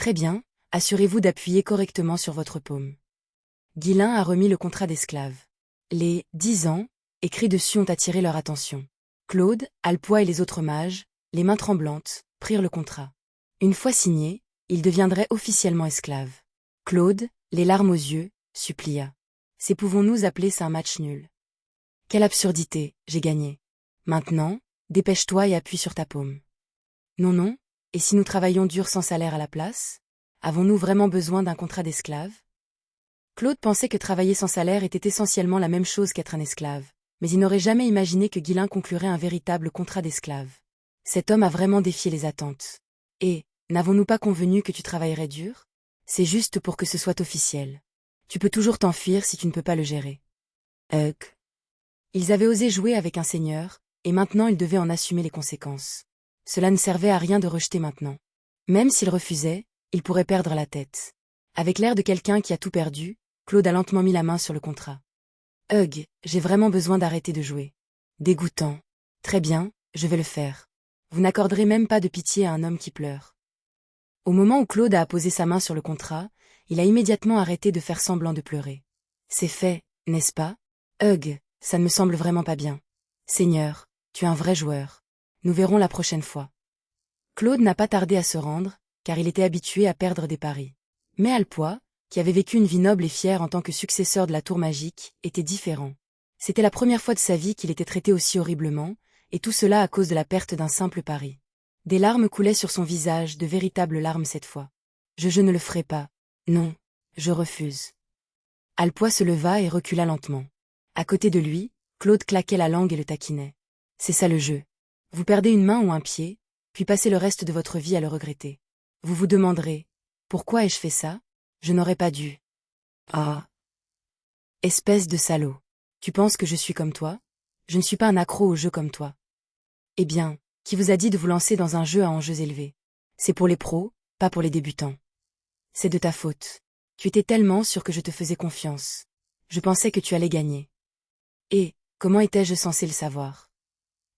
Très bien, assurez-vous d'appuyer correctement sur votre paume. Guilain a remis le contrat d'esclave. Les 10 ans, écrits dessus ont attiré leur attention. Claude, Alpois et les autres mages, les mains tremblantes, prirent le contrat. Une fois signé, il deviendrait officiellement esclave. Claude, les larmes aux yeux, supplia. C'est pouvons-nous appeler ça un match nul? Quelle absurdité, j'ai gagné. Maintenant, dépêche-toi et appuie sur ta paume. Non, non, et si nous travaillions dur sans salaire à la place? Avons-nous vraiment besoin d'un contrat d'esclave? Claude pensait que travailler sans salaire était essentiellement la même chose qu'être un esclave, mais il n'aurait jamais imaginé que Guilain conclurait un véritable contrat d'esclave. Cet homme a vraiment défié les attentes. Et, n'avons-nous pas convenu que tu travaillerais dur? C'est juste pour que ce soit officiel. Tu peux toujours t'enfuir si tu ne peux pas le gérer. Ugh. Ils avaient osé jouer avec un seigneur, et maintenant ils devaient en assumer les conséquences. Cela ne servait à rien de rejeter maintenant. Même s'il refusait, il pourrait perdre la tête. Avec l'air de quelqu'un qui a tout perdu, Claude a lentement mis la main sur le contrat. Hugh, j'ai vraiment besoin d'arrêter de jouer. Dégoûtant. Très bien, je vais le faire. Vous n'accorderez même pas de pitié à un homme qui pleure. Au moment où Claude a apposé sa main sur le contrat, il a immédiatement arrêté de faire semblant de pleurer. C'est fait, n'est-ce pas? Hugh, ça ne me semble vraiment pas bien. Seigneur, tu es un vrai joueur. Nous verrons la prochaine fois. Claude n'a pas tardé à se rendre, car il était habitué à perdre des paris. Mais Alpois, qui avait vécu une vie noble et fière en tant que successeur de la tour magique, était différent. C'était la première fois de sa vie qu'il était traité aussi horriblement, et tout cela à cause de la perte d'un simple pari. Des larmes coulaient sur son visage, de véritables larmes cette fois. Je ne le ferai pas. Non, je refuse. Alpois se leva et recula lentement. À côté de lui, Claude claquait la langue et le taquinait. C'est ça le jeu. Vous perdez une main ou un pied, puis passez le reste de votre vie à le regretter. Vous vous demanderez, pourquoi ai-je fait ça? Je n'aurais pas dû. Ah. Espèce de salaud. Tu penses que je suis comme toi? Je ne suis pas un accro au jeu comme toi. Eh bien, qui vous a dit de vous lancer dans un jeu à enjeux élevés? C'est pour les pros, pas pour les débutants. C'est de ta faute. Tu étais tellement sûr que je te faisais confiance. Je pensais que tu allais gagner. Et, comment étais-je censé le savoir?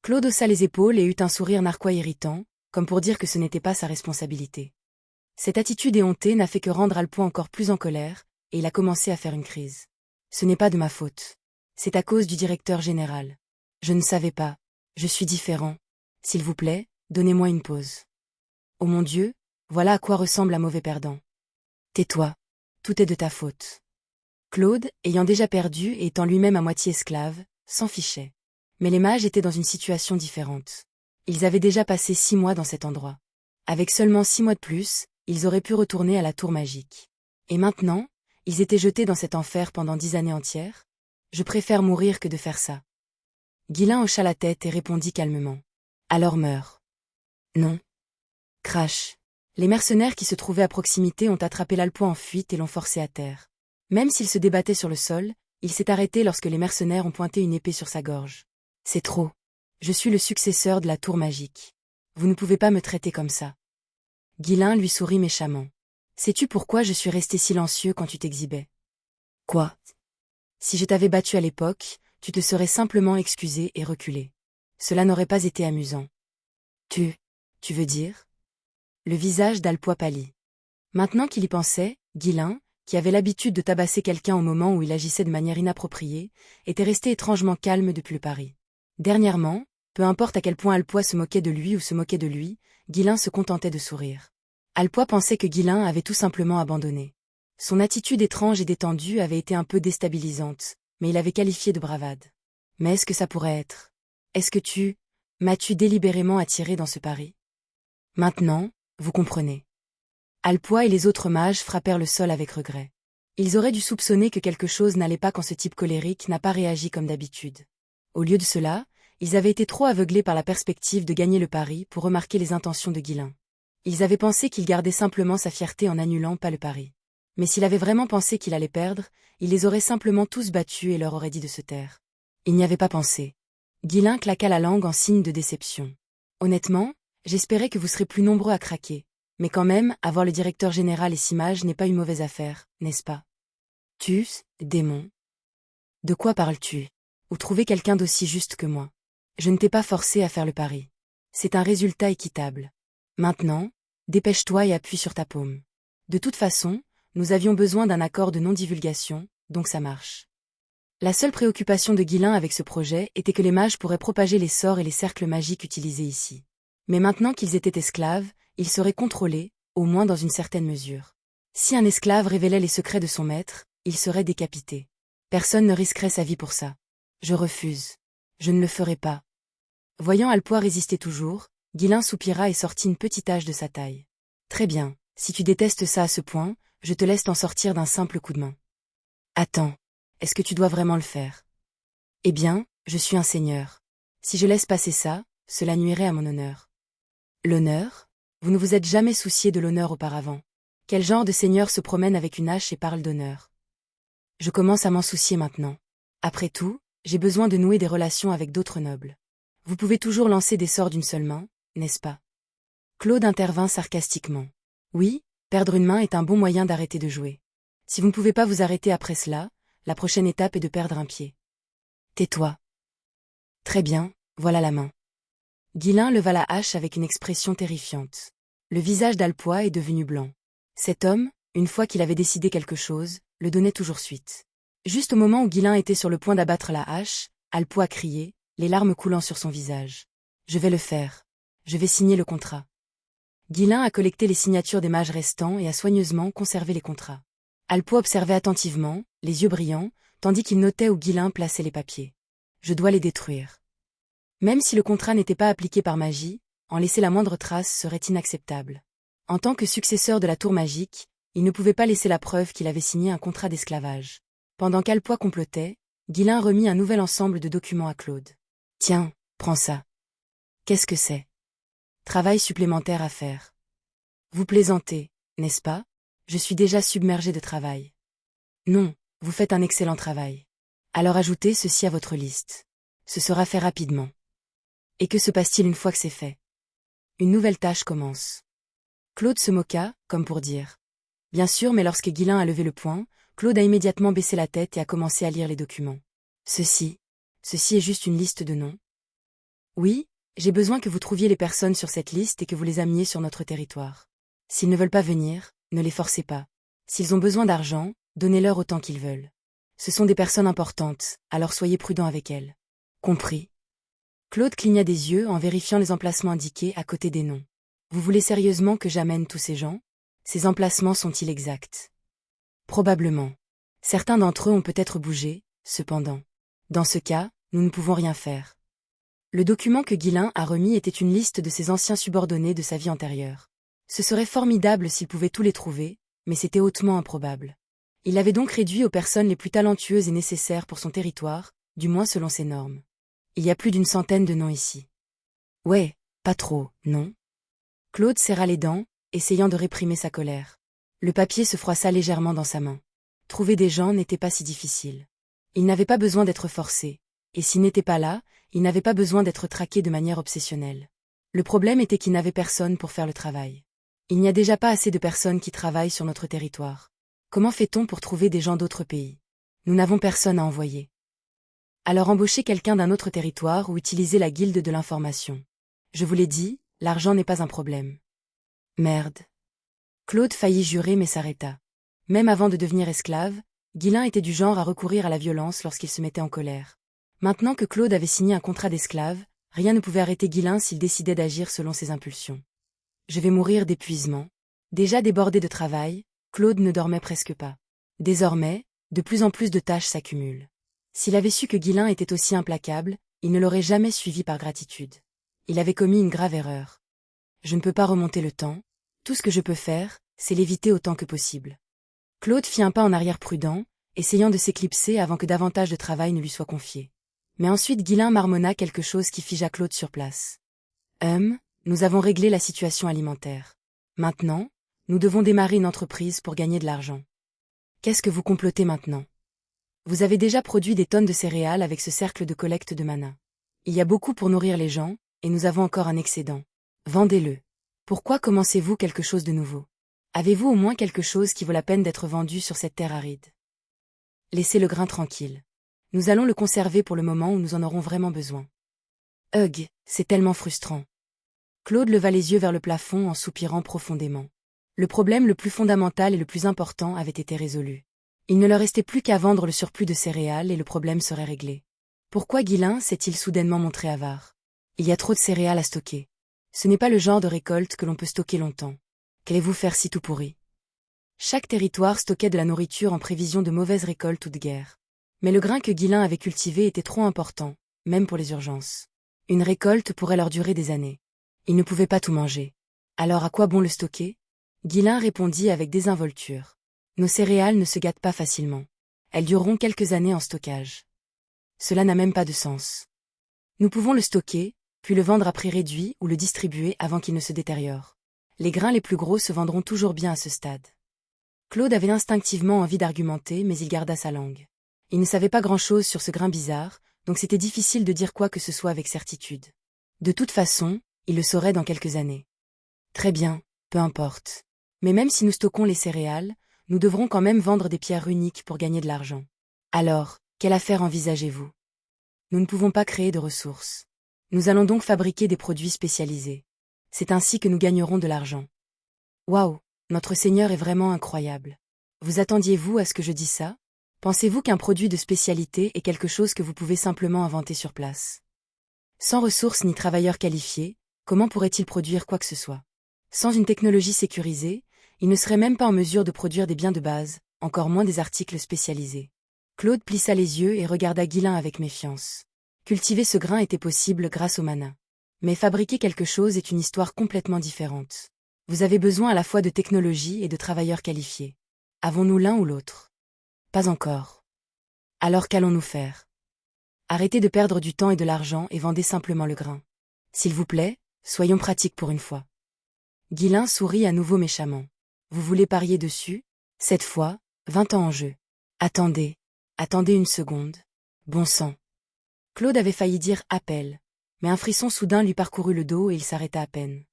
Claude haussa les épaules et eut un sourire narquois irritant, comme pour dire que ce n'était pas sa responsabilité. Cette attitude éhontée n'a fait que rendre Alpois encore plus en colère, et il a commencé à faire une crise. Ce n'est pas de ma faute. C'est à cause du directeur général. Je ne savais pas. Je suis différent. S'il vous plaît, donnez-moi une pause. Oh mon Dieu, voilà à quoi ressemble un mauvais perdant. Tais-toi. Tout est de ta faute. Claude, ayant déjà perdu et étant lui-même à moitié esclave, s'en fichait. Mais les mages étaient dans une situation différente. Ils avaient déjà passé 6 mois dans cet endroit. Avec seulement 6 mois de plus, ils auraient pu retourner à la tour magique. Et maintenant, ils étaient jetés dans cet enfer pendant 10 années entières? Je préfère mourir que de faire ça. Guilain hocha la tête et répondit calmement. Alors meurs. Non. Crash. Les mercenaires qui se trouvaient à proximité ont attrapé l'Alpois en fuite et l'ont forcé à terre. Même s'il se débattait sur le sol, il s'est arrêté lorsque les mercenaires ont pointé une épée sur sa gorge. C'est trop. Je suis le successeur de la tour magique. Vous ne pouvez pas me traiter comme ça. Guilain lui sourit méchamment. Sais-tu pourquoi je suis resté silencieux quand tu t'exhibais? Quoi? Si je t'avais battu à l'époque, tu te serais simplement excusé et reculé. Cela n'aurait pas été amusant. Tu veux dire? Le visage d'Alpois pâlit. Maintenant qu'il y pensait, Guilain, qui avait l'habitude de tabasser quelqu'un au moment où il agissait de manière inappropriée, était resté étrangement calme depuis le pari. Dernièrement, peu importe à quel point Alpois se moquait de lui ou se moquait de lui, Guilain se contentait de sourire. Alpois pensait que Guilain avait tout simplement abandonné. Son attitude étrange et détendue avait été un peu déstabilisante, mais il l'avait qualifiée de bravade. Mais est-ce que ça pourrait être? Est-ce que m'as-tu délibérément attiré dans ce pari? Maintenant, vous comprenez. Alpois et les autres mages frappèrent le sol avec regret. Ils auraient dû soupçonner que quelque chose n'allait pas quand ce type colérique n'a pas réagi comme d'habitude. Au lieu de cela, ils avaient été trop aveuglés par la perspective de gagner le pari pour remarquer les intentions de Guilain. Ils avaient pensé qu'il gardait simplement sa fierté en n'annulant pas le pari. Mais s'il avait vraiment pensé qu'il allait perdre, il les aurait simplement tous battus et leur aurait dit de se taire. Il n'y avait pas pensé. Guilain claqua la langue en signe de déception. Honnêtement, j'espérais que vous serez plus nombreux à craquer. Mais quand même, avoir le directeur général et 6 mages n'est pas une mauvaise affaire, n'est-ce pas? Démon. De quoi parles-tu? Ou trouver quelqu'un d'aussi juste que moi? Je ne t'ai pas forcé à faire le pari. C'est un résultat équitable. Maintenant, dépêche-toi et appuie sur ta paume. De toute façon, nous avions besoin d'un accord de non-divulgation, donc ça marche. La seule préoccupation de Guilin avec ce projet était que les mages pourraient propager les sorts et les cercles magiques utilisés ici. Mais maintenant qu'ils étaient esclaves, ils seraient contrôlés, au moins dans une certaine mesure. Si un esclave révélait les secrets de son maître, il serait décapité. Personne ne risquerait sa vie pour ça. Je refuse. Je ne le ferai pas. Voyant Alpoix résister toujours, Guilin soupira et sortit une petite hache de sa taille. Très bien, si tu détestes ça à ce point, je te laisse t'en sortir d'un simple coup de main. Attends, est-ce que tu dois vraiment le faire? Eh bien, je suis un seigneur. Si je laisse passer ça, cela nuirait à mon honneur. L'honneur? Vous ne vous êtes jamais soucié de l'honneur auparavant. Quel genre de seigneur se promène avec une hache et parle d'honneur? Je commence à m'en soucier maintenant. Après tout, j'ai besoin de nouer des relations avec d'autres nobles. Vous pouvez toujours lancer des sorts d'une seule main, n'est-ce pas? Claude intervint sarcastiquement. Oui, perdre une main est un bon moyen d'arrêter de jouer. Si vous ne pouvez pas vous arrêter après cela, la prochaine étape est de perdre un pied. Tais-toi. Très bien, voilà la main. Guilin leva la hache avec une expression terrifiante. Le visage d'Alpoix est devenu blanc. Cet homme, une fois qu'il avait décidé quelque chose, le donnait toujours suite. Juste au moment où Guilin était sur le point d'abattre la hache, Alpoix criait, les larmes coulant sur son visage. Je vais le faire. Je vais signer le contrat. Guilin a collecté les signatures des mages restants et a soigneusement conservé les contrats. Alpoix observait attentivement, les yeux brillants, tandis qu'il notait où Guilin plaçait les papiers. Je dois les détruire. Même si le contrat n'était pas appliqué par magie, en laisser la moindre trace serait inacceptable. En tant que successeur de la tour magique, il ne pouvait pas laisser la preuve qu'il avait signé un contrat d'esclavage. Pendant qu'Alpoix complotait, Guilin remit un nouvel ensemble de documents à Claude. Tiens, prends ça. Qu'est-ce que c'est? Travail supplémentaire à faire. Vous plaisantez, n'est-ce pas? Je suis déjà submergé de travail. Non, vous faites un excellent travail. Alors ajoutez ceci à votre liste. Ce sera fait rapidement. Et que se passe-t-il une fois que c'est fait? Une nouvelle tâche commence. Claude se moqua, comme pour dire. Bien sûr, mais lorsque Guilin a levé le poing, Claude a immédiatement baissé la tête et a commencé à lire les documents. Ceci est juste une liste de noms. Oui, j'ai besoin que vous trouviez les personnes sur cette liste et que vous les ameniez sur notre territoire. S'ils ne veulent pas venir, ne les forcez pas. S'ils ont besoin d'argent, donnez-leur autant qu'ils veulent. Ce sont des personnes importantes, alors soyez prudents avec elles. Compris. Claude cligna des yeux en vérifiant les emplacements indiqués à côté des noms. Vous voulez sérieusement que j'amène tous ces gens? Ces emplacements sont-ils exacts? Probablement. Certains d'entre eux ont peut-être bougé, cependant. Dans ce cas, nous ne pouvons rien faire. Le document que Guilin a remis était une liste de ses anciens subordonnés de sa vie antérieure. Ce serait formidable s'il pouvait tous les trouver, mais c'était hautement improbable. Il l'avait donc réduit aux personnes les plus talentueuses et nécessaires pour son territoire, du moins selon ses normes. Il y a plus d'une centaine de noms ici. Ouais, pas trop, non? Claude serra les dents, essayant de réprimer sa colère. Le papier se froissa légèrement dans sa main. Trouver des gens n'était pas si difficile. Il n'avait pas besoin d'être forcé, et s'il n'était pas là, il n'avait pas besoin d'être traqué de manière obsessionnelle. Le problème était qu'il n'avait personne pour faire le travail. Il n'y a déjà pas assez de personnes qui travaillent sur notre territoire. Comment fait-on pour trouver des gens d'autres pays? Nous n'avons personne à envoyer. Alors embauchez quelqu'un d'un autre territoire ou utilisez la guilde de l'information. Je vous l'ai dit, l'argent n'est pas un problème. Merde. Claude faillit jurer mais s'arrêta. Même avant de devenir esclave, Guilin était du genre à recourir à la violence lorsqu'il se mettait en colère. Maintenant que Claude avait signé un contrat d'esclave, rien ne pouvait arrêter Guilin s'il décidait d'agir selon ses impulsions. Je vais mourir d'épuisement. Déjà débordé de travail, Claude ne dormait presque pas. Désormais, de plus en plus de tâches s'accumulent. S'il avait su que Guilin était aussi implacable, il ne l'aurait jamais suivi par gratitude. Il avait commis une grave erreur. Je ne peux pas remonter le temps. Tout ce que je peux faire, c'est l'éviter autant que possible. Claude fit un pas en arrière prudent, essayant de s'éclipser avant que davantage de travail ne lui soit confié. Mais ensuite Guilin marmonna quelque chose qui figea Claude sur place. Nous avons réglé la situation alimentaire. Maintenant, nous devons démarrer une entreprise pour gagner de l'argent. Qu'est-ce que vous complotez maintenant? Vous avez déjà produit des tonnes de céréales avec ce cercle de collecte de mana. Il y a beaucoup pour nourrir les gens, et nous avons encore un excédent. Vendez-le. Pourquoi commencez-vous quelque chose de nouveau? Avez-vous au moins quelque chose qui vaut la peine d'être vendu sur cette terre aride? Laissez le grain tranquille. Nous allons le conserver pour le moment où nous en aurons vraiment besoin. C'est tellement frustrant. Claude leva les yeux vers le plafond en soupirant profondément. Le problème le plus fondamental et le plus important avait été résolu. Il ne leur restait plus qu'à vendre le surplus de céréales et le problème serait réglé. Pourquoi Guillain s'est-il soudainement montré avare? Il y a trop de céréales à stocker. Ce n'est pas le genre de récolte que l'on peut stocker longtemps. Qu'allez-vous faire si tout pourrit? Chaque territoire stockait de la nourriture en prévision de mauvaises récoltes ou de guerre. Mais le grain que Guillain avait cultivé était trop important, même pour les urgences. Une récolte pourrait leur durer des années. Ils ne pouvaient pas tout manger. Alors à quoi bon le stocker? Guillain répondit avec désinvolture. Nos céréales ne se gâtent pas facilement. Elles dureront quelques années en stockage. Cela n'a même pas de sens. Nous pouvons le stocker, puis le vendre à prix réduit ou le distribuer avant qu'il ne se détériore. Les grains les plus gros se vendront toujours bien à ce stade. Claude avait instinctivement envie d'argumenter, mais il garda sa langue. Il ne savait pas grand-chose sur ce grain bizarre, donc c'était difficile de dire quoi que ce soit avec certitude. De toute façon, il le saurait dans quelques années. Très bien, peu importe. Mais même si nous stockons les céréales, nous devrons quand même vendre des pierres uniques pour gagner de l'argent. Alors, quelle affaire envisagez-vous? Nous ne pouvons pas créer de ressources. Nous allons donc fabriquer des produits spécialisés. C'est ainsi que nous gagnerons de l'argent. Waouh, notre Seigneur est vraiment incroyable. Vous attendiez-vous à ce que je dise ça? Pensez-vous qu'un produit de spécialité est quelque chose que vous pouvez simplement inventer sur place? Sans ressources ni travailleurs qualifiés, comment pourrait-il produire quoi que ce soit? Sans une technologie sécurisée, il ne serait même pas en mesure de produire des biens de base, encore moins des articles spécialisés. Claude plissa les yeux et regarda Guillain avec méfiance. Cultiver ce grain était possible grâce au mana. Mais fabriquer quelque chose est une histoire complètement différente. Vous avez besoin à la fois de technologie et de travailleurs qualifiés. Avons-nous l'un ou l'autre? Pas encore. Alors qu'allons-nous faire? Arrêtez de perdre du temps et de l'argent et vendez simplement le grain. S'il vous plaît, soyons pratiques pour une fois. Guillain sourit à nouveau méchamment. Vous voulez parier dessus? Cette fois, 20 ans en jeu. Attendez une seconde. Bon sang. Claude avait failli dire « appel », mais un frisson soudain lui parcourut le dos et il s'arrêta à peine.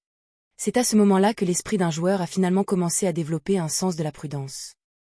C'est à ce moment-là que l'esprit d'un joueur a finalement commencé à développer un sens de la prudence.